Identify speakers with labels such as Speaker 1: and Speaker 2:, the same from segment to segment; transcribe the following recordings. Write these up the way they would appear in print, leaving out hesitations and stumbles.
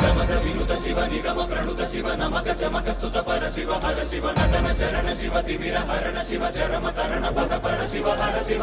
Speaker 1: प्रमद विनुत शिव निगम प्रणुत शिव नमक चमक स्तुत पर शिव हर शिव नटन चरण शिव तिमिर हरण शिव चरम तरण पद पर शिव हर शिव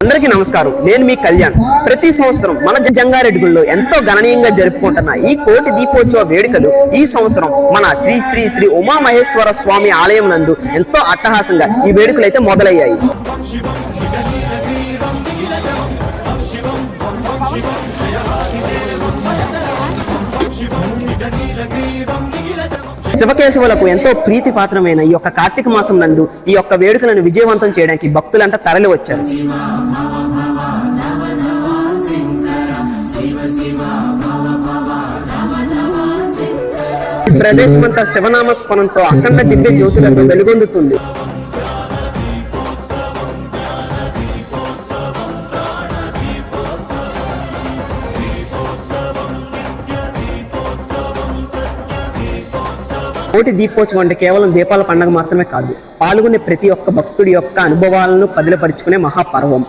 Speaker 2: అందరికీ నమస్కారం. నేను మీ కళ్యాణ్. ప్రతి సంవత్సరం మన జంగారెడ్డిగూడలో ఎంతో గణనీయంగా జరుపుకుంటున్న ఈ కోటి దీపోత్సవ వేడుకలు ఈ సంవత్సరం మన శ్రీ శ్రీ శ్రీ ఉమామహేశ్వర స్వామి ఆలయం నందు ఎంతో అట్టహాసంగా ఈ వేడుకలు అయితే మొదలయ్యాయి. శివకేశవులకు ఎంతో ప్రీతి పాత్రమైన ఈ యొక్క కార్తీక మాసం నందు ఈ యొక్క వేడుకలను విజయవంతం చేయడానికి భక్తులంతా తరలి వచ్చారు. ప్రదేశమంతా శివనామస్మరణతో అఖండ దివ్య జ్యోతులతో వెలుగొందుతుంది. కోటి దీపోత్సవం అంటే కేవలం దీపాల పండుగ మాత్రమే కాదు, పాల్గొనే ప్రతి ఒక్క భక్తుడి యొక్క అనుభవాలను పదిలపరుచుకునే మహాపర్వం.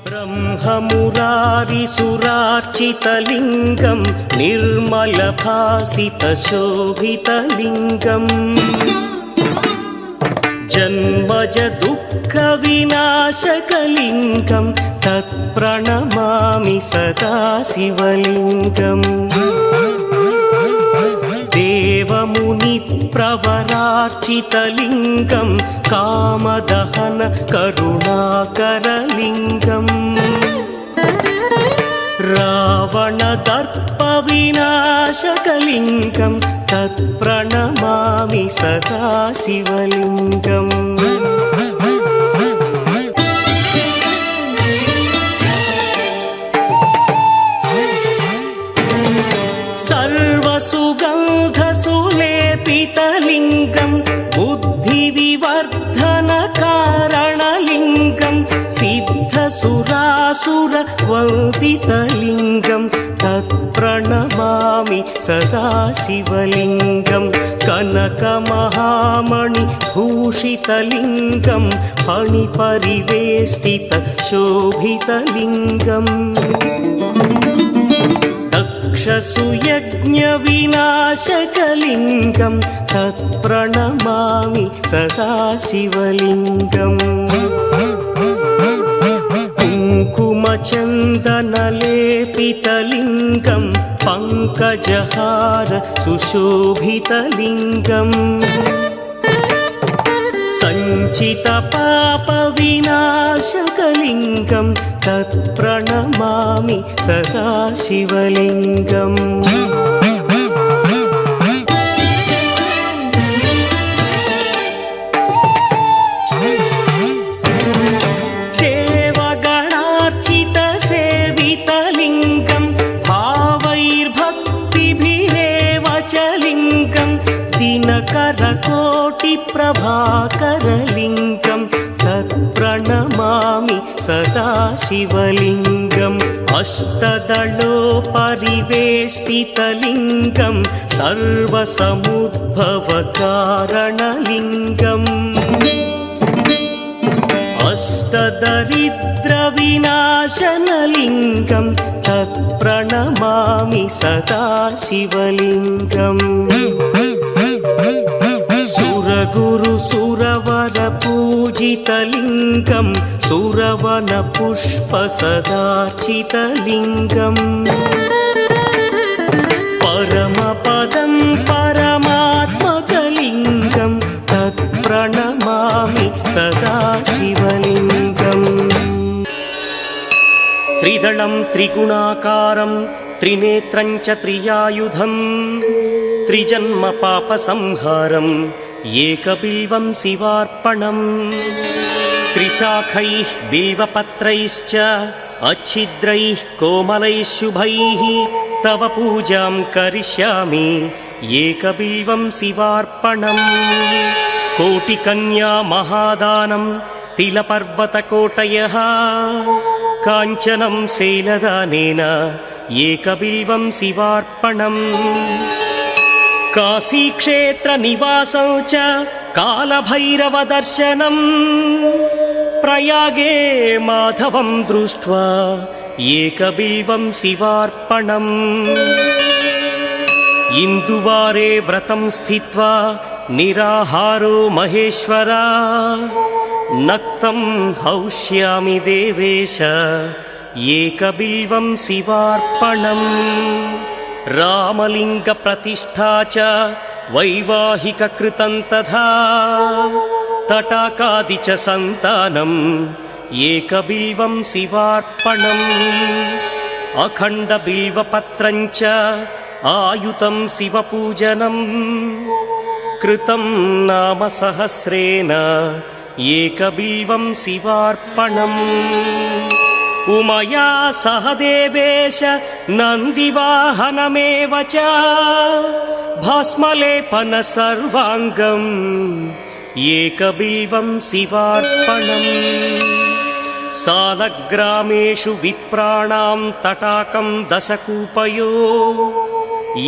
Speaker 3: ब्रह्ममुरारिसुरार्चितलिङ्गं निर्मलभासितशोभितलिङ्गम् जन्मज दुःखविनाशकलिङ्गं तत्प्रणमामि सदा शिवलिङ्गम् देवमुनिप्रवरार्चितलिङ्गं कामदहन करुणाकरलिङ्गम् रावणदर्पविनाशकलिङ्गं तत्प्रणमामि सदा शिवलिङ्गम् सर्वसुगन्धसुलेपितलिङ्गं बुद्धिविवर्धनकारणलिङ्गं सिद्धसुरासुरवन्दितलिङ्गं तत्प्रणमामि सदा शिवलिङ्गं कनकमहामणिभूषितलिङ्गं फणिपरिवेष्टितशोभितलिङ्गम् दक्षसुयज्ञविनाशकलिङ्गं तत्प्रणमामि सदा शिवलिङ्गम् कुङ्कुमचन्दनलेपितलिङ्गं पङ्कजहार सुशोभितलिङ्गम् सञ्चितपापविनाशकलिङ्गं तत्प्रणमामि सदा शिवलिङ्गम् देवगणार्चितसेवितलिङ्गं भावैर्भक्तिभिरेव च लिङ्गं दिनकरकोटिप्रभाकरलिङ्गं तत्प्रणमामि सदा शिवलिङ्गम् अष्टदलोपरिवेष्टितलिङ्गं सर्वसमुद्भवकारणलिङ्गम् अष्टदरिद्रविनाशनलिङ्गं तत्प्रणमामि सदा शिवलिङ्गम् सुरगुरुसुरवरपूजितलिङ्गं सुरवनपुष्पसदार्चितलिङ्गम् परम त्रिगुणाकारं त्रिनेत्रं च त्रियायुधं त्रिजन्म पापसंहारं एकबिल्वं शिवार्पणम् त्रिशाखैः बिल्वपत्रैश्च अच्छिद्रैः कोमलैः शुभैः तव पूजां करिष्यामि एकबिल्वं शिवार्पणम् कोटिकन्या महादानं तिलपर्वतकोटयः काञ्चनं शैलदानेन एकबिल्वं शिवार्पणम् काशीक्षेत्रनिवासं च कालभैरवदर्शनम् प्रयागे माधवं दृष्ट्वा एकबिल्वं शिवार्पणम् इन्दुवारे व्रतं स्थित्वा निराहारो महेश्वरा नक्तं हौष्यामि देवेश एकबिल्वं शिवार्पणम् रामलिङ्गप्रतिष्ठा च वैवाहिककृतं तथा तटाकादि च सन्तानम् एकबिल्वं शिवार्पणम् अखण्डबिल्वपत्रं च आयुतं शिवपूजनम् कृतं नाम सहस्रेण एकबिल्वं शिवार्पणम् उमया सह देवेश नन्दिवाहनमेव च भस्मलेपन सर्वाङ्गम् एकबिल्वं शिवार्पणम् सालग्रामेषु विप्राणां तटाकं दशकूपयो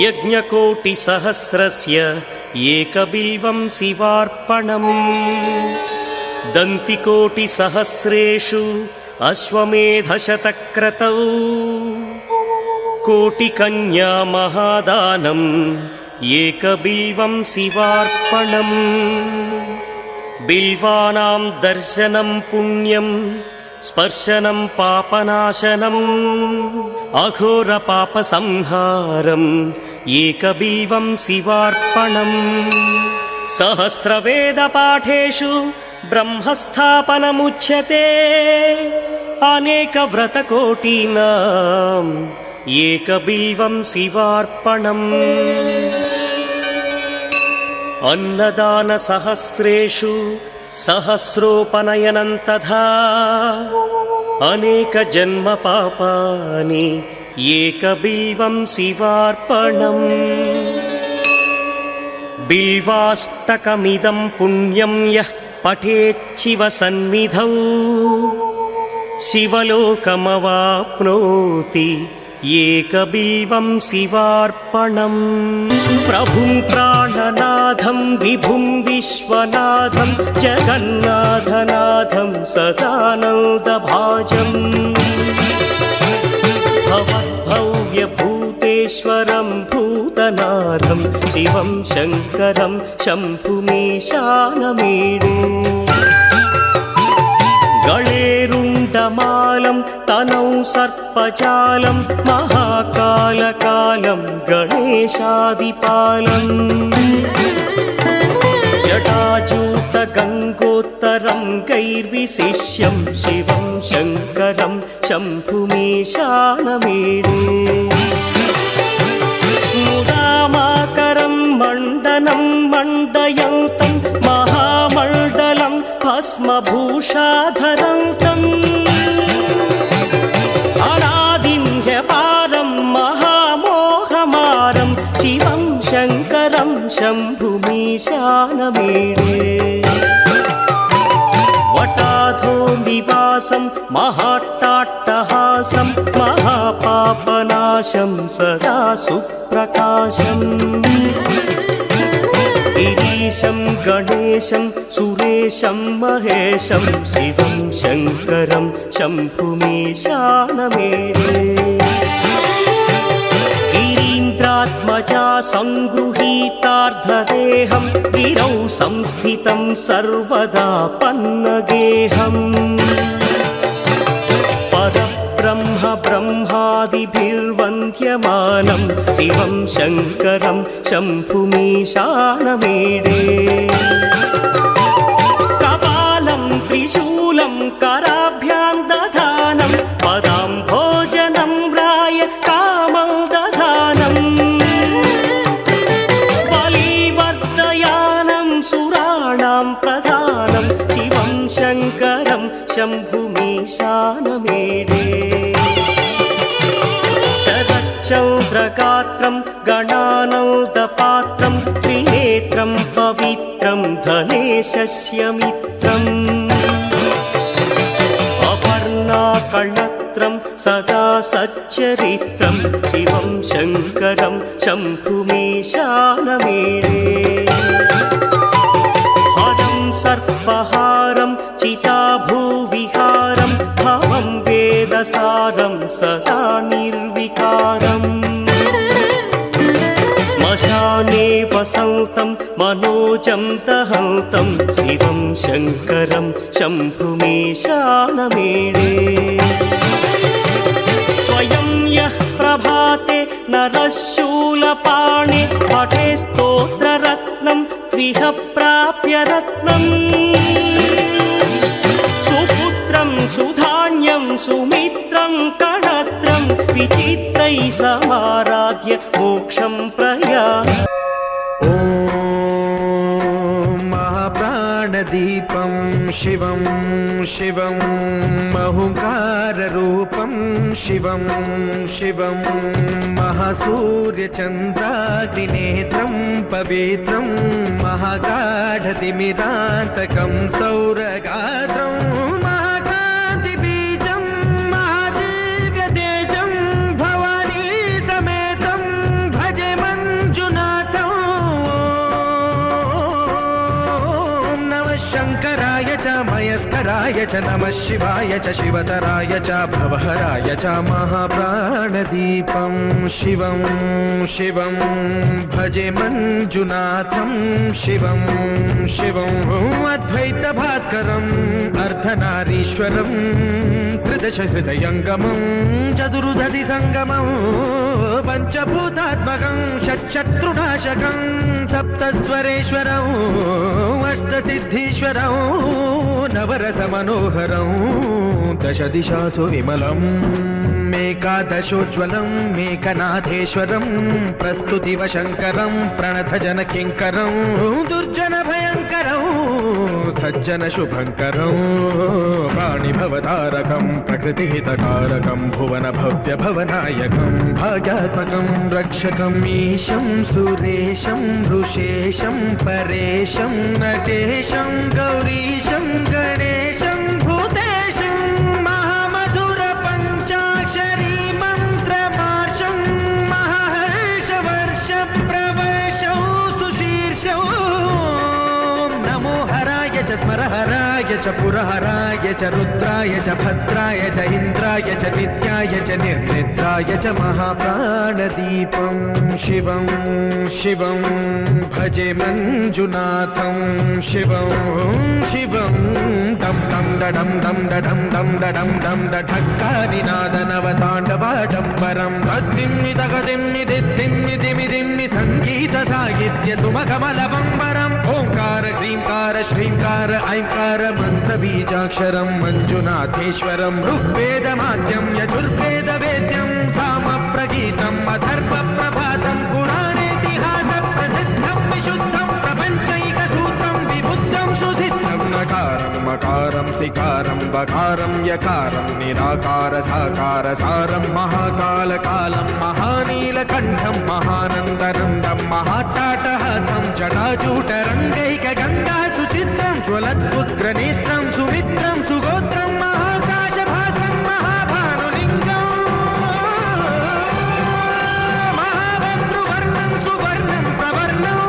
Speaker 3: यज्ञकोटिसहस्रस्य एकबिल्वं शिवार्पणम् दन्तिकोटिसहस्रेषु अश्वमेधशतक्रतौ कोटिकन्या महादानम् एकबिल्वं शिवार्पणम् बिल्वानां दर्शनं पुण्यं स्पर्शनं पापनाशनम् अघोरपापसंहारम् एकबिल्वं शिवार्पणम् सहस्रवेदपाठेषु ब्रह्मस्थापनमुच्यते अनेकव्रतकोटीनाम् एकबिल्वं शिवार्पणम् अन्नदानसहस्रेषु सहस्रोपनयनं तथा अनेकजन्मपापानि एकबिल्वं शिवार्पणम् बिल्वाष्टकमिदं पुण्यं यः पठेच्छिव सन्निधौ शिवलोकमवाप्नोति एकबिल्वं शिवार्पणम् प्रभुं प्राणनाथं विभुं विश्वनाथं जगन्नाथनाथं सदानन्दभाजम् भवद्भव्यभूतेश्वरं भूतनाथं शिवं शङ्करं शम्भुमीशानमीडे गळेरुण्डमालं तनौ सर्पजालं महाकालकालं गणेशादिपालम् जटाजूटगङ्गोत्तरं गैर्विशिष्यं शिवं शङ्करं शम्भुमीशानमीडे मुदामाकरं मण्डनं मण्डयन्तं महामण्डलं भस्मभूषाधरन्तम् अनादिं ह्यपारं महामोहमारं शिवं शङ्करं शम्भुमीशानमीडे वटाधो निवासं महाट्टाट्टहासं महापापनाशं सदा सुप्रकाशम् गिरीशं गणेशं सुरेशं महेशं शिवं शङ्करं शम्भुमीशानमीडे गिरीन्द्रात्मजा सङ्गृहीतार्धदेहं गिरौ संस्थितं सर्वदा पन्नगेहम् परब्रह्म ब्रह्मादिभिर्वन्द्यमानं शिवं शङ्करं शम्भुमीशानमीडे कपालं त्रिशूलं कराभ्यां दधानं पदां भोजनं शम्भुमीशानमेडे शरच्चन्द्रगात्रं गणानौदपात्रं त्रिनेत्रं पवित्रं धनेशस्य मित्रम् अपर्णाकर्णत्रं सदा सच्चरित्रं शिवं शङ्करं शम्भुमीशानमेडे हरं सर्पहारं चिताभूविहारं भवं वेदसारं सदा निर्विकारम् श्मशाने वसन्तं मनोजं दहन्तं शिवं शङ्करं शम्भुमीशानमेडे स्वयं यः प्रभाते नरः शूलपाणे पठे स्तोत्ररत्नं त्विह प्राप्य रत्नम् सुपुत्रं सुधान्यं सुमित्रं कणत्रं विचित्रैः समाराध्य मोक्षं प्रयाति
Speaker 4: महाप्राणदीपं शिवं शिवं महङ्काररूपं शिवं शिवं महासूर्यचन्द्राग्निनेत्रं पवित्रं महागाढतिमिरान्तकं सौरगात्रं महाकान्तिबीजं महादिव्यतेजं भवानी समेतं भजे मञ्जुनाथं नमः शङ्कराय च मयस्कराय च नमः शिवाय च शिवतराय च भवहराय च महाप्राणदीपं शिवं शिवं भजे मञ्जुनाथं शिवं शिवं अद्वैतभास्करम् अर्धनारीश्वरं त्रिदशहृदयङ्गमं चतुर्दधिसङ्गमं पञ्चभूतात्मकं षट्शत्रुनाशकं सप्तस्वरेश्वरं अष्टसिद्धीश्वरं नवरसमनोहरं दशदिशासु विमलम् एकादशोज्ज्वलं मेकनाथेश्वरं प्रस्तुतिवशङ्करं प्रणतजनकिङ्करं दुर्जनभयङ्करं सज्जनशुभङ्करं प्राणिभवतारकं प्रकृतिहितकारकं भुवनभव्यभवनायकं भाग्यात्मकं रक्षकं ईशं सुरेशं ऋषेशं परेशं नटेशं गौरीशं गणेशं भूतेशं महामधुरपञ्चाक्षरी मन्त्रमार्षं महाहर्षवर्षप्रवर्षौ सुशीर्षौ नमो हराय च स्मरहराय च पुरहराय च रुद्राय च भद्राय च इन्द्राय च नित्याय च निर्निद्राय च महाप्राणदीपं शिवं शिवं भजे मञ्जुनाथं शिवं शिवं डं डं डं डं डं डं डं डं ढक्कानिनादनवताण्डवाडम्बरं तद्दिम्मि तगदिम्मि दिद्दिम्मि दिमिदिम्मि सङ्गीतसाहित्य सुमकमलबम्बरम् ओङ्कार ह्रीङ्कार श्रीङ्कार ऐङ्कार मन्त्रबीजाक्षरं मञ्जुनाथेश्वरं ऋग्वेदमाद्यं यजुर्वेदवेद्यं सामप्रगीतम् अथर्वप्रभातं पुराणेतिहासप्रसिद्धं विशुद्धं प्रपञ्चैकसूत्रं विबुद्धं सुसिद्धं नकारं मकारं सिकारं बकारं यकारं निराकार साकार सारं महाकालकालं महानीलकण्ठं महानन्दनन्दं महाट्टाटहासं जटाजूटरङ्गैकगङ्गा सुचित्रं ज्वलद्उग्रनेत्रं सुमित्रं सुगोत्रं महाकाशभासं महाभानुलिङ्गं महाभद्रुवर्णं सुवर्णं प्रवर्णं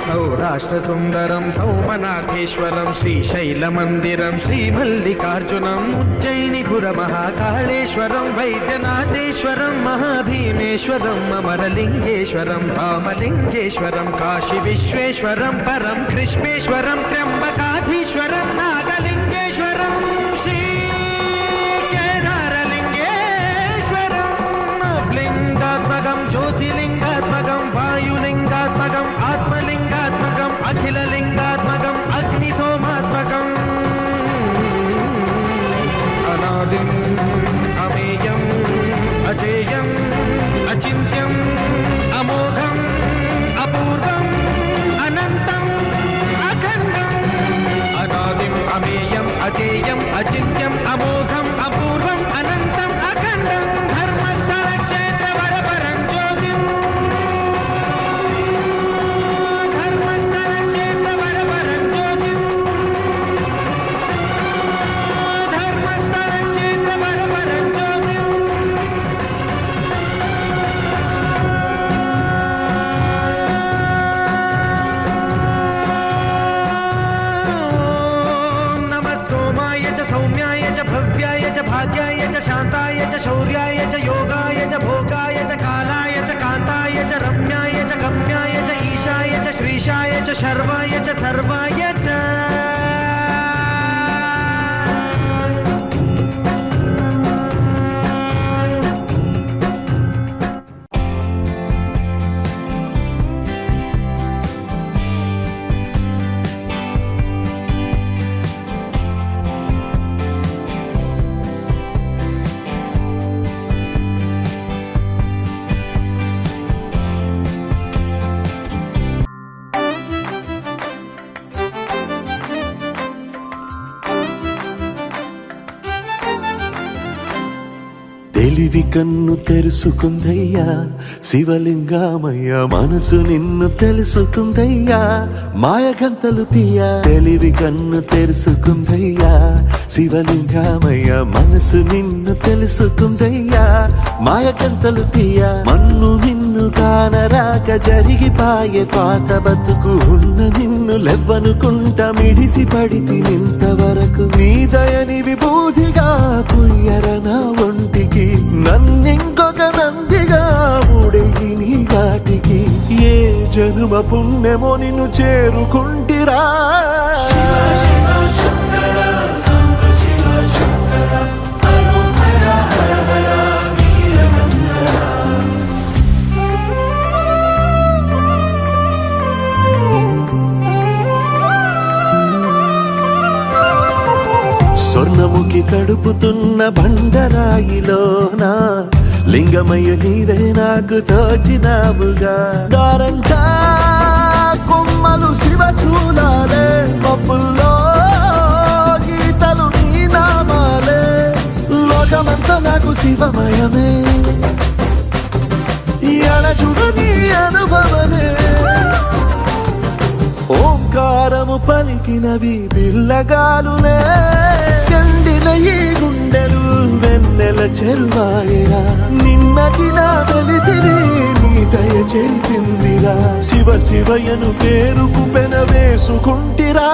Speaker 4: सौराष्ट्रसुन्दरं सौमनाथेश्वरं श्रीशैलमन्दिरं श्रीमल्लिकार्जुनम् उज्जयिनिपुरमहाकाळेश्वरं वैद्यनाथेश्वरं महाभीमेश्वरम् अमरलिङ्गेश्वरं रामलिङ्गेश्वरं काशीविश्वेश्वरं परं कृष्णेश्वरं त्र्यम्बकाधीश्वरं नागलिङ्गेश्वरं श्रीकेदारलिङ्गेश्वरं लिङ्गात्मकं ज्योतिलिङ्गात्मकं वायुलिङ्गात्मकं आत्मलिङ्गात्मकम् अखिललिङ्गात्मकम् अग्निसोमात्मकम् अनादिम् अमेयम् अजेयम् अचिन्त्यम् अमोघम् अपूर्वम् अनन्तम् अखण्डम् अनादिम् च शर्वाय च सर्वाय च
Speaker 5: తెలివి కన్ను తెరుసుకుందయ్యా శివలింగమయ్యా మనసు నిన్ను తెలుసుకుందయ్యా మాయగంతలు తీయ తెలివి కన్ను తెరుసుకుందయ్యా శివలింగమయ్యా మనసు నిన్ను తెలుసుకుందయ్యా మాయగంతలు తీయ మన్ను నిన్ను కానరాక జరిగిపాయే పాత బతుకు ఉన్న నిన్ను లెవ్వనుకుంట మిడిసి పడితి నింతవరకు నీ దయని విభూతిగా పుయ్యర నా ఒంటికి నన్నింకొక నందిగా ఊడెయ్యి నీ ఘాటికి ఏ జనుమ పుణ్యమో నిన్ను చేరుకుంటిరా స్వర్ణముఖి తడుపుతున్న బండరాయిలోనా లింగమయ్య నీవే నాకు తోచినావుగా దారంటా కొమ్మలు శివశూలాలే పప్పుల్లో గీతలు నీ నామాలే లోకమంతా నాకు శివమయమే అణజుడు నీ అనుభవమే ఓంకారము పలికినవి పిల్లగాలునే ఎండిన ఈ గుండెలు వెన్నెల చెరువాయరా నిన్నటి నా వెలితిని నీ దయ చెరిపిందిరా శివ శివయను పేరుకు పెన వేసుకుంటిరా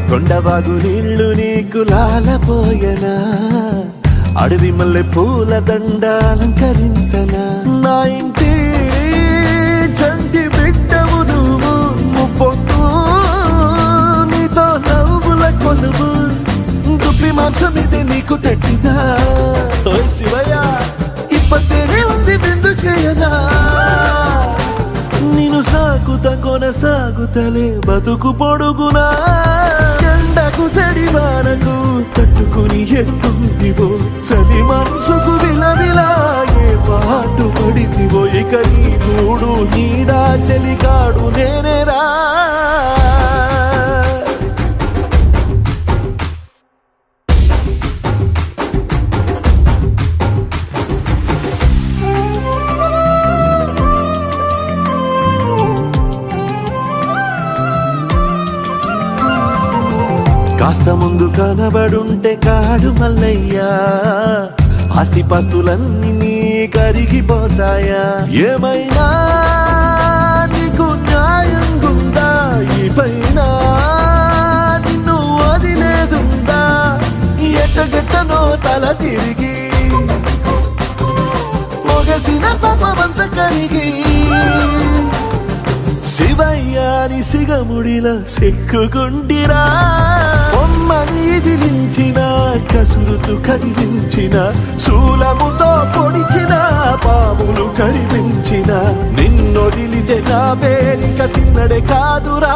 Speaker 5: కొండవాగు నీళ్లు నీకు లాలపోయనా అడవి మల్లె పూల దండ అలంకరించనా నా ఇంటి చంటి బిడ్డవు నువ్వు ముప్పొద్దు నీతో నవ్వుల కొలువు దుప్పి మాంసం ఇది నీకు తెచ్చినా ఓ శివయ్య ఇప్పటినే ఉంది బిందు చేయనా నిన్ను సాగుత కొనసాగుతలే బతుకు పొడుగునా ఎండకు చెడివానకు తట్టుకుని ఎట్టుంటివో చలి మనసుకు విలవిలా ఏ పాటు పడితివో ఇక నీ గూడు నీడా చెలికాడు నేనేరా కాస్త ముందు కనబడుంటే కాడు మల్లయ్యా ఆస్తిపాస్తులన్నీ నీ కరిగిపోతాయా ఏమైనా నీకు న్యాయం గుందా ఈ పైన నిన్ను వదిలేదుందా ఎట్టగట్టనో తల తిరిగి మొగసిన పాపమంత కరిగి శివయ్యాని సిగముడిలా సిక్కుకుంటిరా బొమ్మని దిలించిన కసురుతూ కదిలించిన శూలముతో పొడిచిన పాములు కరిపించిన నిన్నొదిలితే నా పేరిక తిన్నడే కాదురా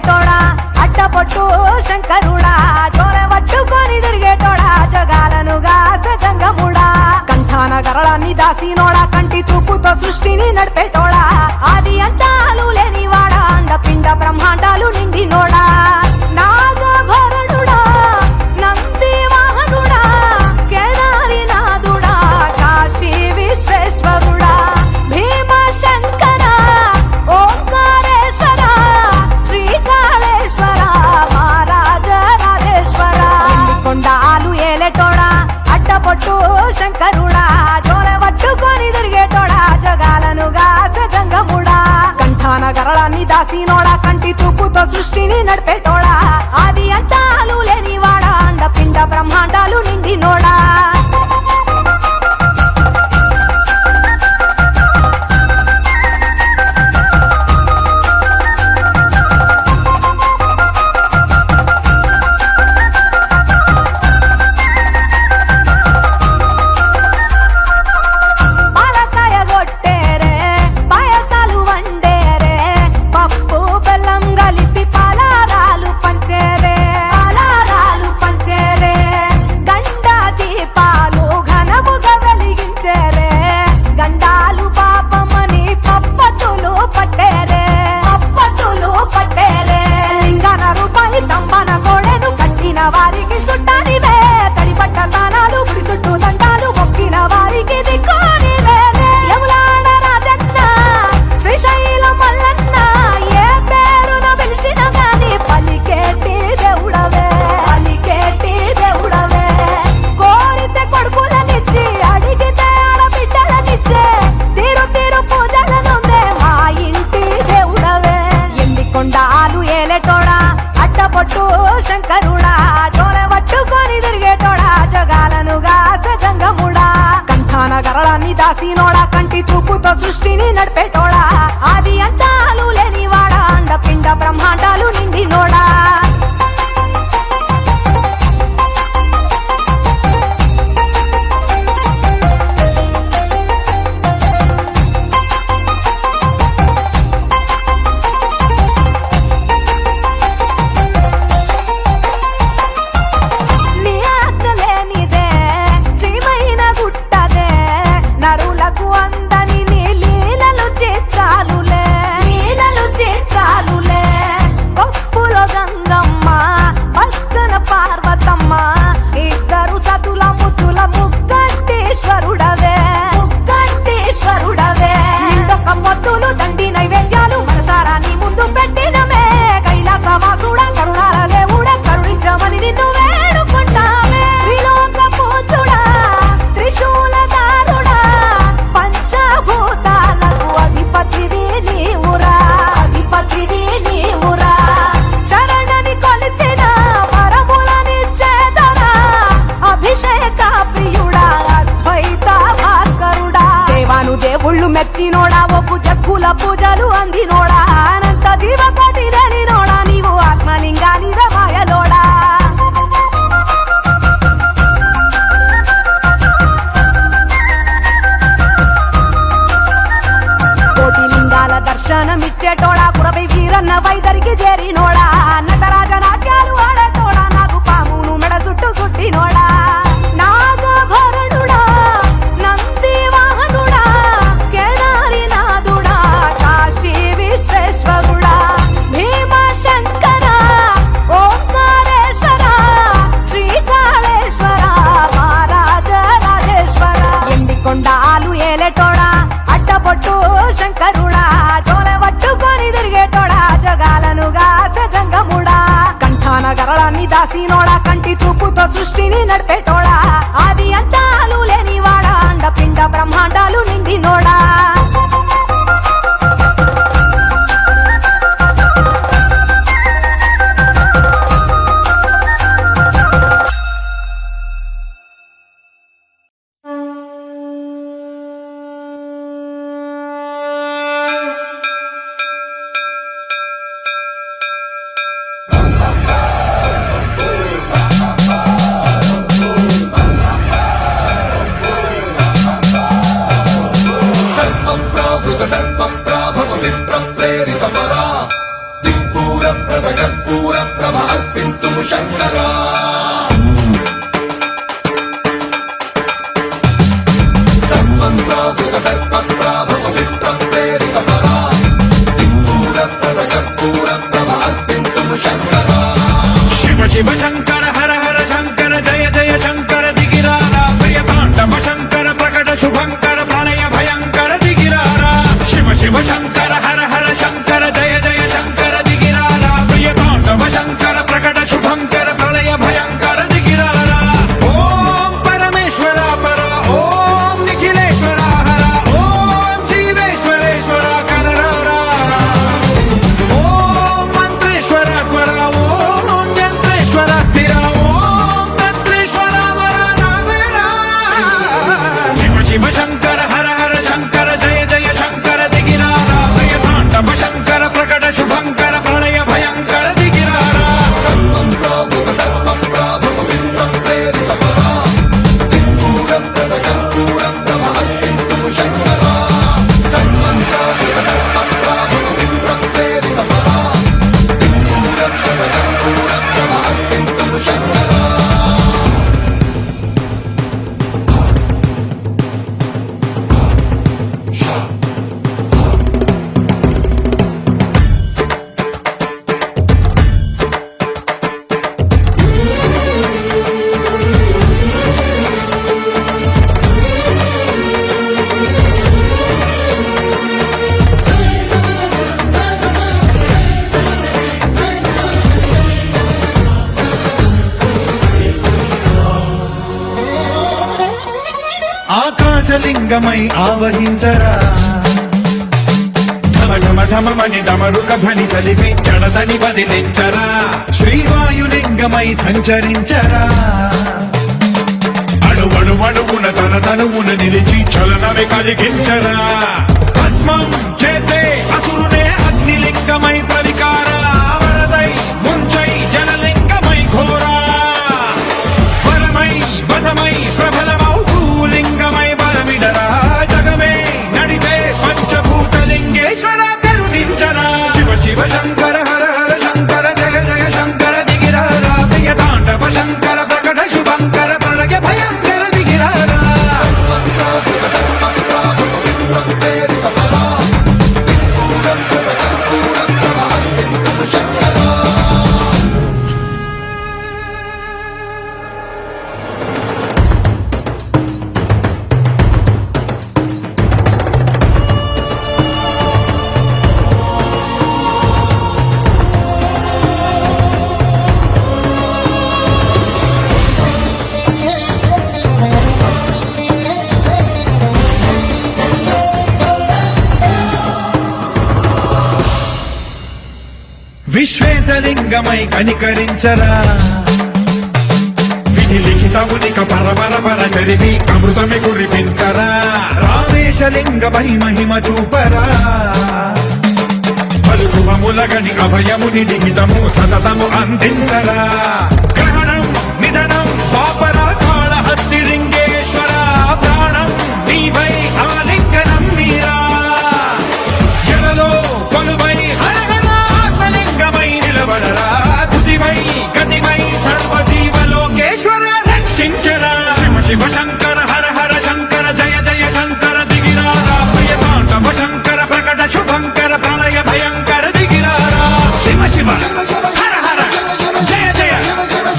Speaker 6: ఏలేటోడా అడ్డపొట్టు శంకరుడా జోల పట్టుకొని తిరిగేటోడా జగాలను గాస జంగముడా కంఠాన గరళాన్ని దాసినోడా కంటి చూపుతో సృష్టిని నడిపేటోడా ఆది అంతాలు లేనివాడా అండపిండ బ్రహ్మాండాలు నిండినోడా నాగభరణుడా నంది వాహనుడా కేదారినాథుడా కాశీ విశ్వేశ్వరుడా భీమ శంకర ఓంకారేశ్వర శ్రీకాళేశ్వర మహారాజ రాజేశ్వర కొండాలు ఏలేటోడా అడ్డపొట్టు శంకరుడా జోల పట్టుకొని తిరిగేటోడా జగాలను గాస జంగముడా కంఠాన గరళాన్ని దాసినోడా కంటి చూపుతో సృష్టిని నడిపేటోడా ఆది అంతాలు లేనివాడా అండపిండ బ్రహ్మాండాలు నిండినోడా వారికి సుట్టానివే తడిపట్ట తానాలు గుడి చుట్టూ దండాలు మొక్కిన వారికి దిక్కునివే యములాడ రాజన్న శ్రీశైలం మల్లన్న ఏ పేరున పిలిచిన గాని పలికేటి దేవుడవే కోరితే కొడుకులనిచ్చి అడిగితే ఆడబిడ్డలనిచ్చే తీరు తీరు పూజలనుందే మా ఇంటి దేవుడవే ఎన్ని కొండాలు ఏలేటోడా అడ్డపొట్టు శంకరుడా జోల పట్టుకొని తిరిగేటోడా జగాలను గాస జంగముడా కంఠాన గరళాన్ని దాసినోడా కంటి చూపుతో సృష్టిని నడిపేటోడా ఆది అంతాలు లేనివాడా అండపిండ బ్రహ్మాండాలు నిండినోడా దండి నైవేద్యాలు మనసారా నీ ముందు పెట్టినమే కైలాసవాసుడా కరుణాల దేవుడా కరుణించమని నిన్ను వేడుకుంటామే త్రిలోక పూజుడా త్రిశూలధారుడా పంచభూతాలకు అధిపతివి నీవురా శరణని కొలిచిన వరములనిచ్చేదరా అభిషేక ప్రియుడా అద్వైత భాస్కరుడా దేవాను దేవుళ్ళు మెచ్చినోడా ఒప్పు జగ్గుల పూజలు అందినోడా అనంత జీవకోటి నోడా నీవు ఆత్మలింగాని రమాయలోడా కోటి లింగాల దర్శనమిచ్చేటోడా కురవై వీరన్న వైదరికి చేరినోడా నటరాజ నాట్యాలు ఆడేటోడా నాకు పామును మెడ చుట్టూ చుట్టినోడా నాగభరణుడా నంది వాహనుడా కేదారినాథుడా కాశీ విశ్వేశ్వరుడా భీమ శంకర ఓంకారేశ్వర శ్రీకాళేశ్వర మహారాజ రాజేశ్వర ఎన్ని కొండాలు ఏలేటోడా అడ్డపొట్టు శంకరుడా జోల పట్టుకొని తిరిగేటోడా జగాలను గాస జంగముడా కంఠాన గరళాన్ని దాసినోడా కంటి చూపుతో సృష్టిని నడిపేటోడా ఆది అంతాలు లేనివాడా అండపిండ బ్రహ్మాండాలు నిండినోడా
Speaker 7: విప్ర ప్రేరిత పరా దిక్పూర కర్పూరప్రద కర్పూర ప్రభ అర్పింతుము శంకరా సర్వంప్రావృత దర్ప ప్రాభవ విప్ర ప్రేరిత పరా కర్పూరప్రద కర్పూర ప్రభ అర్పింతుము శంకరా
Speaker 4: శివ శివ శంకర హర హర శంకర జయ జయ శంకర దిగిరారా ప్రియ తాండవ శంకర ప్రకట శుభంకర ప్రళయ భయంకర దిగిరారా శివ శివ శంకర హర హర శంకర జయ జయ శంకర దిగిరారా ప్రియ తాండవ శంకర ప్రకట శుభంకర ప్రళయ భయంకర దిగిరారా ఓం పరమేశ్వర పర ఓం నిఖిలేశ్వర హర ఓం జీవేశ్వరేశ్వర కరరారా ఓం మంత్రేశ్వర స్వర ఓం యంత్రేశ్వర స్థిర ఓం తంత్రేశ్వర వర నామేరా శివ శివ శంకర హర హర శంకర జయ జయ శంకర దిగిరారా ప్రియ తాండవ శంకర ప్రకట శుభంకర ప్రళయ భయంకర దిగిరారా
Speaker 7: సర్వంప్రావృత దర్ప ప్రాభవ విప్ర ప్రేరిత పరా కర్పూరప్రద కర్పూర ప్రభ అర్పింతుము శంకరా సర్వంప్రావృత దర్ప ప్రాభవ విప్ర ప్రేరిత పరా కర్పూరప్రద కర్పూర ప్రభ అర్పింతుము శంకరా
Speaker 4: ఆకాశలింగమై ఆవహించరా ఢమ ఢమ ఢమమని డమరుక ధ్వని సలిపి జడదని వదిలించరా శ్రీవాయులింగమై సంచరించరా అణువణువున తన తనువున నిలిచి చలనమే కలిగించరా భస్మం చేసే అసురునే అగ్నిలింగమై పరికారా వరదై ముంచై జలలింగమై ఘోరా వరమై వసమై ప్రబలమౌ భూలింగమై బలమిడరా జగమే నడిపే పంచభూతలింగేశ్వర కరుణించరా శివ శివ శంకర హర హర శంకర జయ జయ శంకర దిగిరారా ప్రియ తాండవ శంకర ప్రకట శుభంకర ప్రళయ భయంకర దిగిరారా
Speaker 7: సర్వంప్రావృత దర్ప ప్రాభవ విప్ర ప్రేరిత పరా కర్పూరప్రద కర్పూర ప్రభ అర్పింతుము శంకరా
Speaker 4: విశ్వేశలింగమై కనికరించరా విధి లిఖితమునిక పరపర జరిపి అమృతమి కురిపించరా రామేశలింగమై మహిమ చూపరా పలు శుభములగని అభయముని లిఖితము సతతము అందించరా గ్రహణం నిధనం పాపరా కాళహస్తి లింగేశ్వర ప్రాణం నీవై ఆలింగనం మీరా జలలో కొలువై హర హర ఆత్మలింగమై నిలబడరా తుదివై గతివై సర్వజీవలోకేశ్వర రక్షించరా శివ శివ శంకర హర హర శంకర జయ జయ శంకర దిగిరారా ప్రియ తాండవ శంకర ప్రకట శుభంకర ప్రళయ భయంకర దిగిరారా శివ శివ హర హర జయ జయ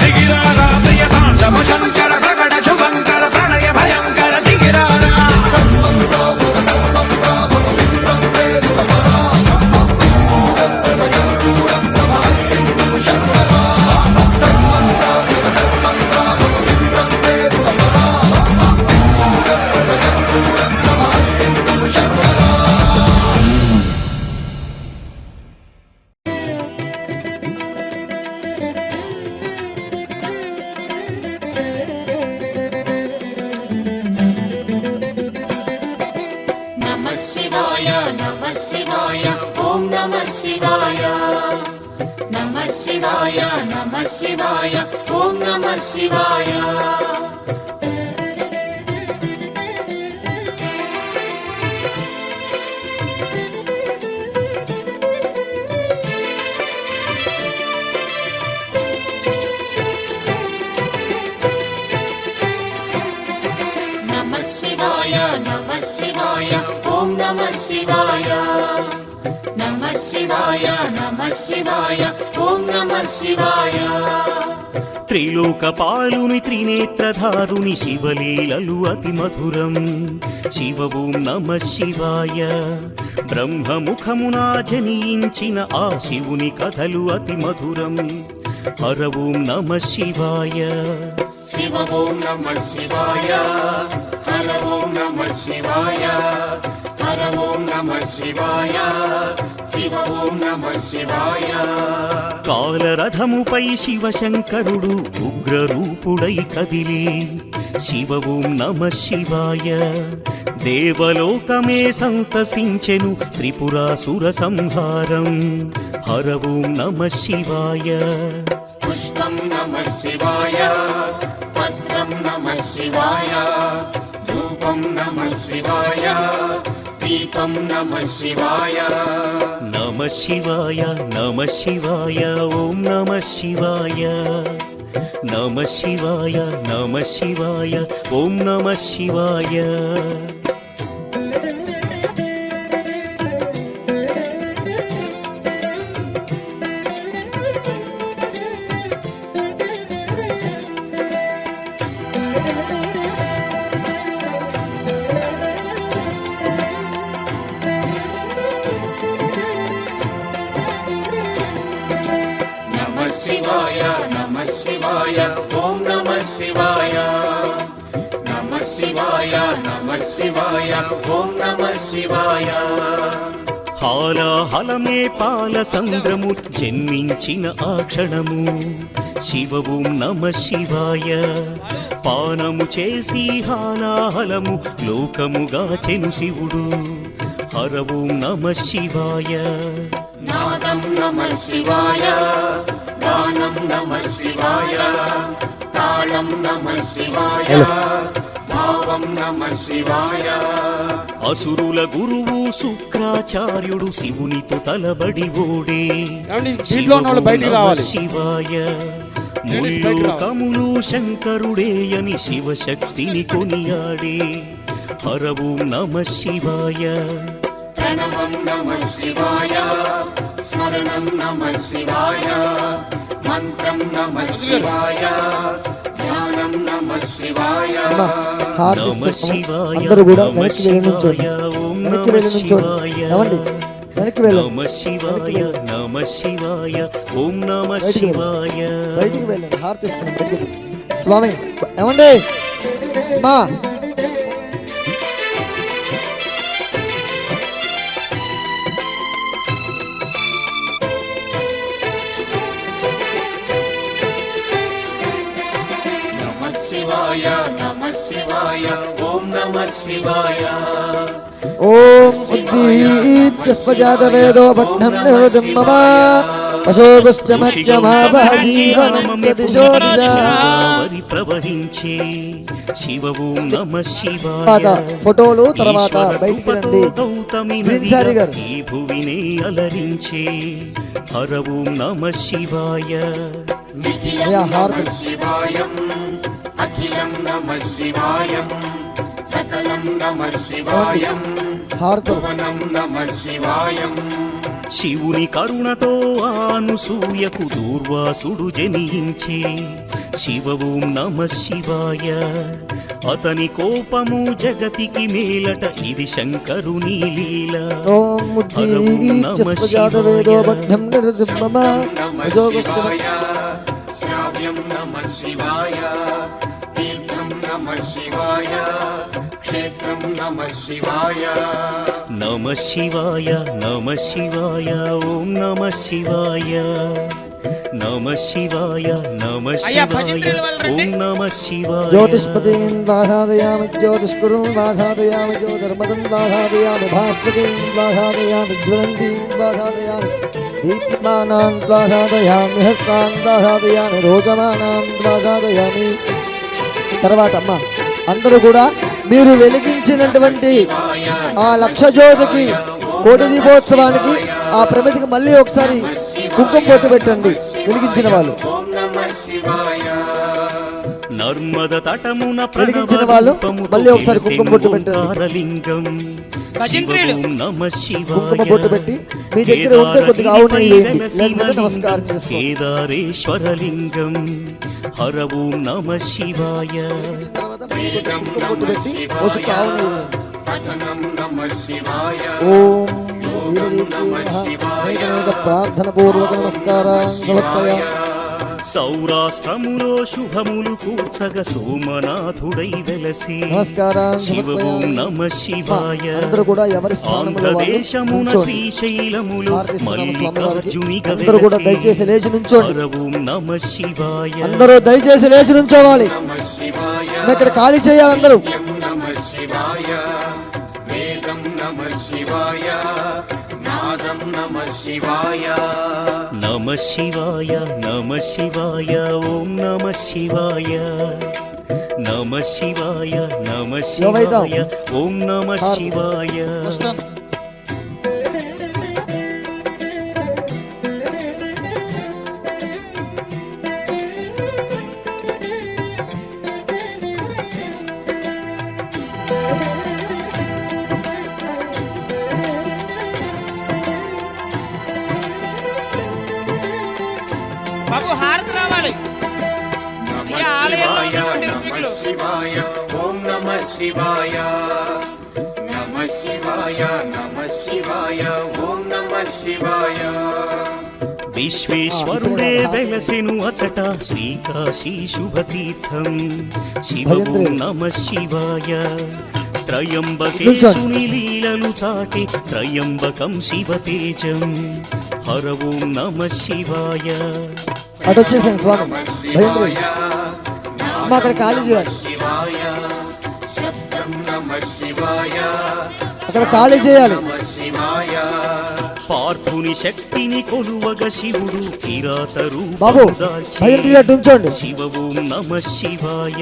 Speaker 4: దిగిరారా ప్రియ తాండవ శంకర ప్రకట శుభంకర ప్రళయ భయంకర దిగిరారా
Speaker 7: సర్వంప్రావృత దర్ప ప్రాభవ విప్ర ప్రేరిత పరా కర్పూరప్రద కర్పూర ప్రభ అర్పింతుము శంకరా సర్వంప్రావృత దర్ప ప్రాభవ విప్ర ప్రేరిత పరా కర్పూరప్రద కర్పూర ప్రభ అర్పింతుము శంకరా
Speaker 8: नमः शिवाय ॐ नमः शिवाय नमः शिवाय ॐ नमः शिवाय శివాయ నమః శివాయ ఓం నమః శివాయ
Speaker 3: త్రిలోకపాలుని త్రినేత్రధారుని శివలీలలు అతి మధురం శివ ఓం నమః శివాయ బ్రహ్మముఖమునా జనించిన ఆ శివుని కథలు అతి మధురం హర ఓం నమః శివాయ
Speaker 8: శివ ఓం నమః శివాయ హర ఓం నమః శివాయ హర ఓం నమః శివాయ శివ ఓం నమః శివాయ
Speaker 3: కాలరథముపై శివశంకరుడు ఉగ్రరూపుడై కదిలి శివ ఓం నమః శివాయ దేవలోకమే సంతసించెను త్రిపురాసుర సంహారం హర ఓం నమః శివాయ
Speaker 8: పుష్పం నమః శివాయ పత్రం నమః శివాయ ధూపం నమః శివాయ దీపం నమః శివాయ
Speaker 3: నమః శివాయ నమః శివాయ ఓం నమః శివాయ నమః శివాయ నమః శివాయ ఓం నమః శివాయ
Speaker 8: నమః శివాయ నమః శివాయ ఓం నమః శివాయ నమః శివాయ నమః శివాయ ఓం నమః శివాయ
Speaker 3: హాలాహలమే పాల సంద్రము జన్మించిన ఆ క్షణము శివ ఓం నమః శివాయ పానము చేసి హాలాహలము లోకముగాచెను శివుడు హర ఓం నమః శివాయ
Speaker 8: నాదం నమః శివాయ గానం నమః శివాయ తాళం నమః శివాయ భావం నమః శివాయ
Speaker 3: అసురుల గురువు శుక్రాచార్యుడు శివునితో తలబడి ఓడే
Speaker 9: దీంట్లో ఉన్న వాళ్ళు బయటికి రావాలి.
Speaker 3: శివాయ ముల్లోకములు శంకరుడే అని శివశక్తిని కొనియాడే హర ఓం నమః శివాయ
Speaker 8: ప్రణవం నమః శివాయ స్మరణం నమః శివాయ మంత్రం నమః శివాయ ధ్యానం నమః శివాయ
Speaker 3: నమః శివాయ
Speaker 10: అందరూ కూడా
Speaker 3: నమః
Speaker 10: వెనక్కి వెళ్ళి నుంచోండి.
Speaker 3: శివాయ ఓం
Speaker 10: వెనక్కి
Speaker 3: నమః
Speaker 10: వెళ్ళి నుంచోండి.
Speaker 3: శివాయ
Speaker 10: ఏమండి? వెనక్కి వెళ్ళండి.
Speaker 3: నమః శివాయ నమః శివాయ ఓం నమః
Speaker 10: బయటికి
Speaker 3: శివాయ
Speaker 10: బయటికి వెళ్ళండి. హారతిస్తున్నాం బయటికి. స్వామి ఏమండి మా
Speaker 8: నమః శివాయ నమః శివాయ ఓం నమః శివాయ
Speaker 10: ఓం ఉద్దీప్య స్వజాతవేదో భగ్నం నిహృతిం మమ
Speaker 3: గోదావరి ప్రవహించే శివ ఓం నమః శివాయ
Speaker 10: ఫోటోలు తర్వాత బయటికి రండి.
Speaker 3: గౌతమి
Speaker 10: గిరిజారి గారు.
Speaker 3: ఈ భువినే అలరించే హర ఓం నమః శివాయ
Speaker 8: నిఖిలం
Speaker 10: అయ్యా,
Speaker 8: నమః
Speaker 10: హారతి.
Speaker 8: శివాయం అఖిలం నమః శివాయం సకలం నమః శివాయం
Speaker 10: హారతి.
Speaker 8: భువనం నమః శివాయం
Speaker 3: శివుని కరుణతో ఆనుసూయకు దూర్వాసుడు జనించే శివ ఓం నమః శివాయ అతని కోపము జగతికి మేలట ఇది శంకరుని లీల
Speaker 10: ఓం ఉద్దీప్య స్వజాతవేదో భగ్నం నిహృతిం మమ
Speaker 8: నమః శివాయ శ్రావ్యం నమః శివాయ తీర్థం నమః శివాయ క్షేత్రం నమః శివాయ
Speaker 3: నమః శివాయ నమః శివాయ ఓం నమః శివాయ నమః శివాయ నమః శివాయ ఓం నమః శివాయ
Speaker 10: జ్యోతిష్పదీన్ వాసాదయామి జ్యోతిష్కురున్ వాసాదయామి జ్యోతిర్మదన్ వాసాదయామి భాస్పదీన్ వాసాదయామి జ్వలంతీన్ వాసాదయామి దీప్యమానాన్ వాసాదయామి హస్తాన్ వాసాదయామి రోజమానాన్ వాసాదయామి. తర్వాత అమ్మ అందరూ కూడా మీరు వెలిగించినటువంటి ఆ లక్ష జ్యోతికి కోటి దీపోత్సవానికి ఆ ప్రమిదికి మళ్ళీ ఒకసారి కుంకుమ పొట్టు పెట్టండి వెలిగించిన వాళ్ళు.
Speaker 8: ఓం నమః శివాయ
Speaker 3: నర్మద తటమున
Speaker 10: వెలిగించిన వాళ్ళు మళ్ళీ ఒకసారి కుంకుమ బొట్టు పెట్టండి.
Speaker 3: లింగం నమ
Speaker 10: కుంకుమ బొట్టు పెట్టి మీ దగ్గర ఉంటే కొద్దిగా ఆవు నెయ్యి వేయండి, లేకపోతే నమస్కారం చేసుకోండి.
Speaker 3: కేదారేశ్వరలింగం హర ఓం నమ శివాయ.
Speaker 10: వెలిగించిన తర్వాత మళ్ళీ కొద్దిగా కుంకుమ బొట్టు పెట్టి ఒక చుక్క ఆవు నెయ్యి వేయండి. ఓం అనేక ప్రార్థన పూర్వక నమస్కారం సమర్పయామి.
Speaker 3: సౌరాష్ట్రములో శుభములు కూర్చగ సోమనాథుడై వెలసి
Speaker 10: నమస్కారం
Speaker 3: శివోం నమ శివాయ.
Speaker 10: అందరూ కూడా ఎవరి స్థానంలో వాళ్ళు
Speaker 3: ఆంధ్రదేశమున
Speaker 10: నుంచోండి.
Speaker 3: శ్రీశైలములు మల్లికార్జునిగా
Speaker 10: అందరూ కూడా దయచేసి లేచి నుంచోండి.
Speaker 3: హర ఓం నమ శివాయ.
Speaker 10: అందరూ దయచేసి లేచి నుంచోవాలి. ఇక్కడ ఖాళీ చేయాలి అందరూ.
Speaker 3: నమ శివాయ నమ శివాయ ఓం నమ శివాయ. నమ శివాయ నమ శివాయ ఓం నమ శివాయ.
Speaker 9: బాబు హారతి రావాలి. ఈ ఆలయంలో ఉన్నటువంటి ఋత్వికులు
Speaker 4: ఓం నమ శివాయ నమ శివాయ నమ శివాయ ఓం నమ శివాయ.
Speaker 3: విశ్వేశ్వరుడే వెలసెను అచట శ్రీకాశీ శుభతీర్థం. శివోం నమ శివాయ. త్రయంబకేశుని లీలలు చాటి త్రయంబకం శివతేజం. హర ఓం నమ శివాయ.
Speaker 10: అటు వచ్చేసాను స్వామి భయంద్రుడు. అమ్మ అక్కడ ఖాళీ చేయాలి. అక్కడ ఖాళీ చేయాలి.
Speaker 3: పార్థుని శక్తిని కొలువగ శివుడు కిరాత
Speaker 10: బాబు
Speaker 3: రూపం దాల్చి
Speaker 10: భయంద్రుడు అటు ఉంచండి.
Speaker 3: శివోం నమ శివాయ.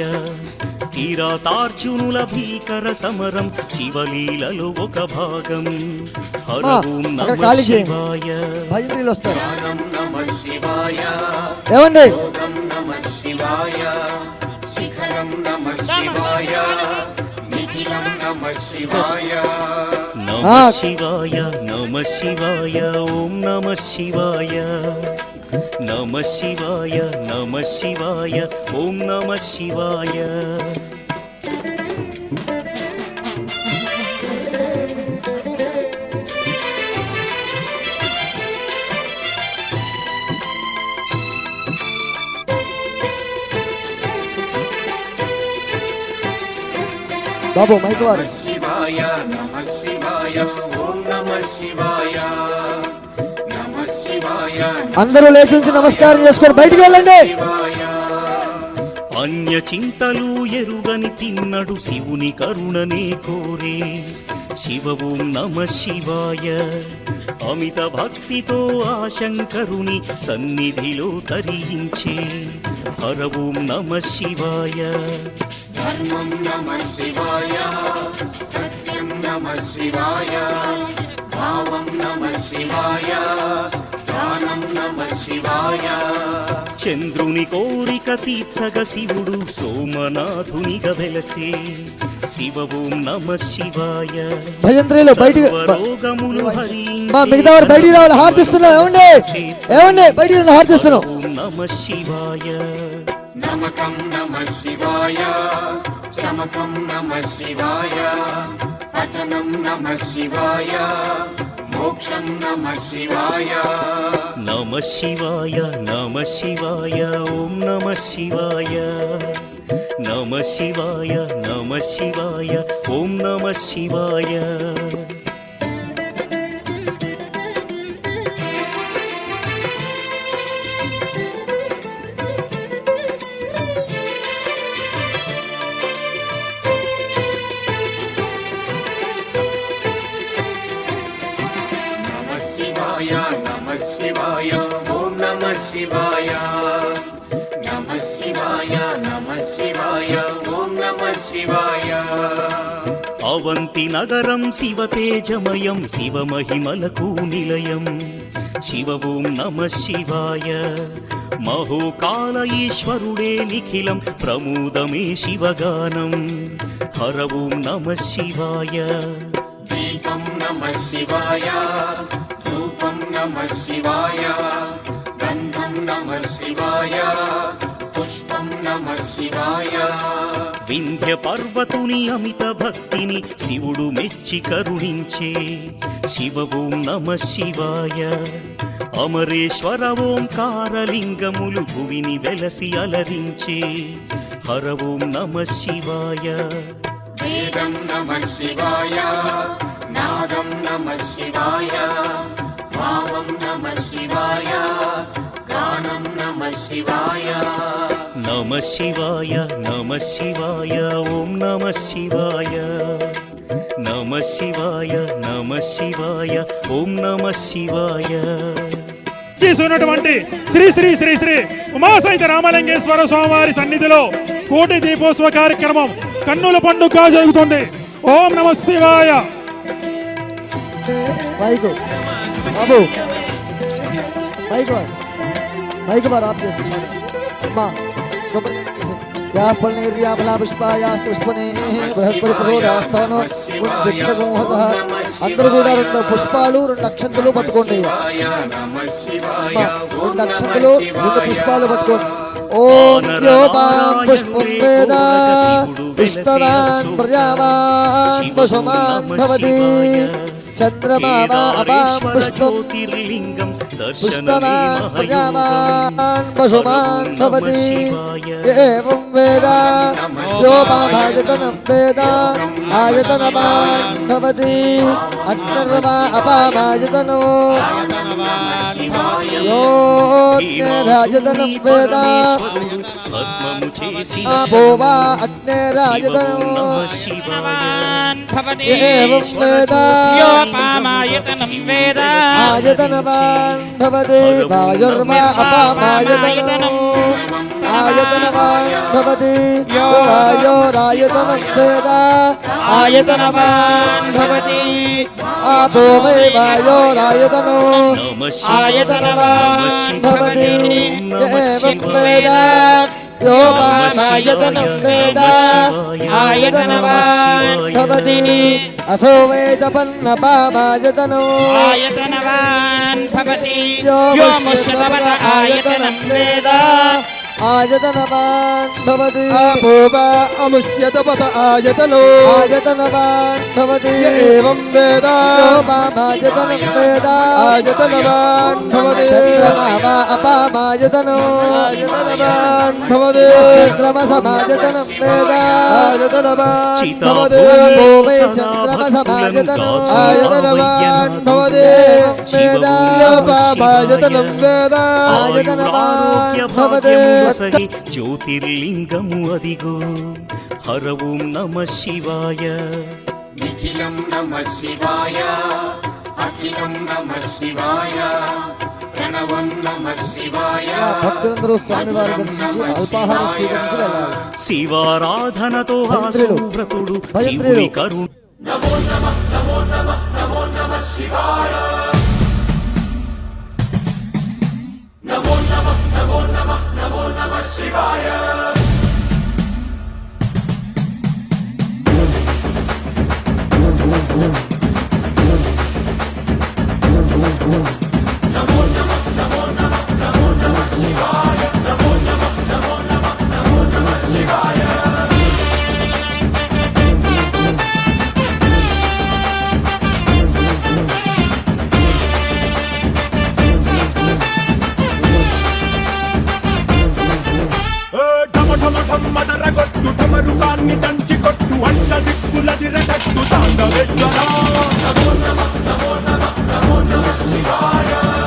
Speaker 3: కిరాతార్జునుల భీకర సమరం శివలీలలో ఒక భాగం. హర ఓం
Speaker 10: అక్కడ
Speaker 3: నమ
Speaker 10: ఖాళీ చేయండి.
Speaker 3: శివాయ.
Speaker 10: భయంద్రులు వస్తారు. ఏమండి
Speaker 3: నమ శివాయ నమ శివాయ ఓం నమ శివాయ. నమ శివాయ నమ శివాయ ఓం నమ శివాయ.
Speaker 10: బాబు మైక్ వారు.
Speaker 4: శివాయ నమ శివాయ ఓం నమ శివాయ నమ శివాయ
Speaker 10: అందరూ లేచి నుంచి నమస్కారం చేసుకొని బయటికి వెళ్ళండి.
Speaker 3: అన్య చింతలు ఎరుగని తిన్నడు శివుని కరుణనే కోరే. శివోం నమ శివాయ. అమిత భక్తితో ఆ శంకరుని సన్నిధిలో తరించే. హర ఓం నమ శివాయ.
Speaker 4: ధర్మం నమ శివాయ సత్యం నమ శివాయ భావం నమ శివాయ దానం నమ శివాయ.
Speaker 3: చంద్రుని కోరిక తీర్చగ శివుడు సోమనాథునిగా వెలసే. శివోం నమ శివాయ.
Speaker 10: భయంత్రులు బయటికి
Speaker 3: సర్వరోగములు
Speaker 10: మా మిగతా వారు బయటికి రావాలి. హారతిస్తున్నాం. ఏమండి ఏమండి బయటికి హారతిస్తున్నాం.
Speaker 3: ఓం నమ శివాయ.
Speaker 4: నమకం నమ శివాయ చమకం నమ శివాయ పఠనం నమ శివాయ మోక్షం నమ శివాయ.
Speaker 3: నమ శివాయ నమ శివాయ ఓం నమ శివాయ. నమ శివాయ నమ శివాయ ఓం నమ శివాయ.
Speaker 4: నమ శివాయ ఓం నమ శివాయ నమ శివాయ నమ శివాయ ఓం నమ శివాయ.
Speaker 3: అవంతి నగరం శివతేజమయం శివమహిమలకు నిలయం శివ ఓం నమ శివాయ మహోకాల ఈశ్వరుడే నిఖిలం ప్రమోదమే శివగానం హర ఓం నమ శివాయ
Speaker 8: దీపం నమః శివాయ ధూపం నమః శివాయ గంధం నమః శివాయ పుష్పం నమః శివాయ
Speaker 3: వింధ్య పర్వతుని అమిత భక్తిని శివుడు మెచ్చి కరుణించే శివ ఓం నమ శివాయ అమరేశ్వర ఓంకారలింగములు భువిని వెలసి అలరించే హర ఓం నమ శివాయ
Speaker 8: వేదం నమః శివాయ నాదం నమః శివాయ భావం నమః శివాయ గానం నమః శివాయ
Speaker 3: నమ శివాయ నమ శివాయ ఓం నమ శివాయ నమ శివాయ నమ శివాయ ఓం నమ శివాయ
Speaker 11: చేస్తున్నటువంటి శ్రీ శ్రీ శ్రీ శ్రీ ఉమాసహిత రామలింగేశ్వర స్వామివారి సన్నిధిలో కోటి దీపోత్సవ కార్యక్రమం కన్నుల పండుగ జరుగుతుంది. ఓం నమ శివాయ.
Speaker 10: మైకు బాబు మైకు మైకు బార్ ఆప్ మా యా ఫలనిర్యామలా పుష్పాయాస్తి పుష్పనే బృహస్పతి ప్రబోధాస్థానం జగదగోహతః. అందరూ కూడా 2 పుష్పాలు 2 అక్షంతలు పట్టుకోండి. రెండు అక్షంతలు 2 పుష్పాలు పట్టుకోండి. ఓం యోపాం పుష్పం వేద పుష్పవాన్ ప్రజావాన్ పశుమాన్ భవతి చంద్రమా వా అపాం పుష్పం పుష్పవాన్ ప్రజావాన్ పశుమాన్ భవతి ఏవం వేద యోపామాయతనం వేద ఆయతనవాన్ భవతి అగ్నిర్వా అపామాయతనో యోగ్నిరాయతనం వేద
Speaker 3: భస్మము చేసి
Speaker 10: ఆపో వా అగ్నిరాయతనో ఏవం వేద
Speaker 9: యోపామాయతనం వేద
Speaker 10: ఆయతనవాన్ భవతి వాయుర్వా అపామాయతనో ఆయతనవాన్ భవతి వాయోరాయతనం వేద ఆయతనవాన్ భవతి ఆపో వై వాయోరాయతనో ఆయతనవాన్ భవతి ఏవం వేద యోపామాయతనం వేద ఆయతనవాన్ భవతి అసో వేదపన్నపామాయతనో
Speaker 9: ఆయతనవాన్ భవతి
Speaker 10: యోమశ్యతపద ఆయతనం వేద ఆయతనవాన్ భవతి
Speaker 5: ఆపోవా అముష్యతపత ఆయతనో
Speaker 10: ఆయతనవాన్ భవతి
Speaker 5: ఏవం వేద
Speaker 10: యోపామాయతనం వేద
Speaker 5: ఆయతనవాన్ భవతి
Speaker 10: చంద్రమా వా అపామాయతనో
Speaker 5: ఆయతనవాన్ భవతి
Speaker 10: చంద్రమసమాయతనం వేద
Speaker 5: ఆయతనవాన్ భవతి
Speaker 10: ఆపో వై చంద్రమసమాయతనో
Speaker 5: ఆయతనవాన్ భవతి
Speaker 10: వేద
Speaker 5: యోపామాయతనం వేద
Speaker 10: ఆయతనవాన్ భవతి
Speaker 3: జ్యోతిర్లింగము అదిగో హర ఓం నమ శివాయ
Speaker 8: నిఖిలం నమః శివాయ అఖిలం నమః శివాయ ప్రణవం నమః శివాయ
Speaker 10: భక్తులందరూ స్వామివారి దర్శించి అల్పాహారం స్వీకరించి వెళ్ళాలి.
Speaker 3: శివారాధనతో
Speaker 10: భయంత్రులు,
Speaker 3: వ్రతుడు
Speaker 10: భయంత్రులు.
Speaker 3: శివుని కరుణ
Speaker 4: ఢమఢమఢమ్మదరగొట్టు ఢమరుకాన్ని దంచి కొట్టు అంట దిక్కులది రగట్టు తాండవేశ్వర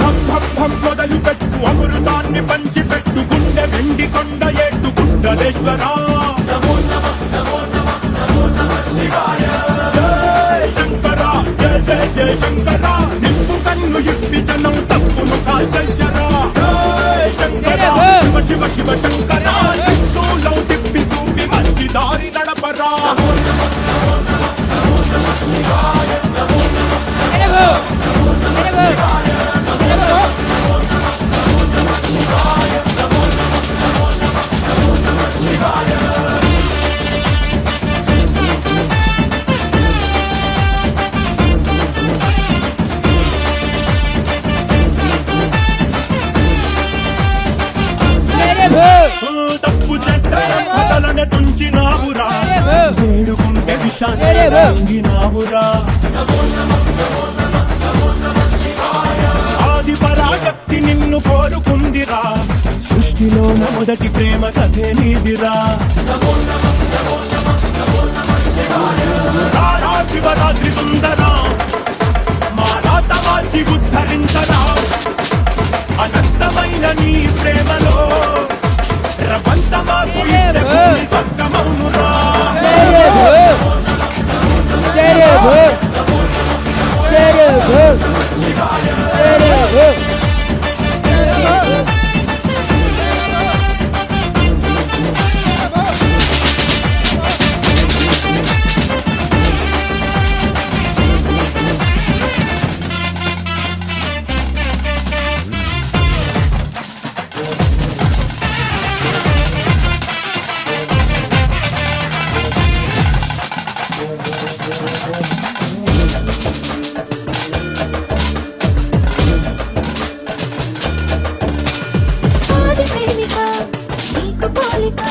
Speaker 4: ధం ధం మొదలు పెట్టు అమృతాన్ని పంచి పెట్టు గుండె వెండి కొండ ఏట్టు గుండలేశ్వర జయ శంకర జయ జయ జయ శంకర నిప్పు కన్ను ఇప్పి జనం తప్పును కాల్చయ్యరా జయ శంకర శివ శివ శివ శంకర నిప్పులో తిప్పి చూపి మంచి దారి నడపరా
Speaker 5: ఆకాశాన్ని రంగినావురా ఆది పరాశక్తి నిన్ను కోరుకుందిరా సృష్టిలోన మొదటి ప్రేమ కథే నీదిరా రారా శివరాత్రి సుందరా మా రాత మార్చి ఉద్ధరించరా అనంతమైన నీ ప్రేమలో రవంతమాకు ఇస్తే భూమి స్వర్గమౌనురా
Speaker 6: ఆది ప్రేమిక నీకు పోలిక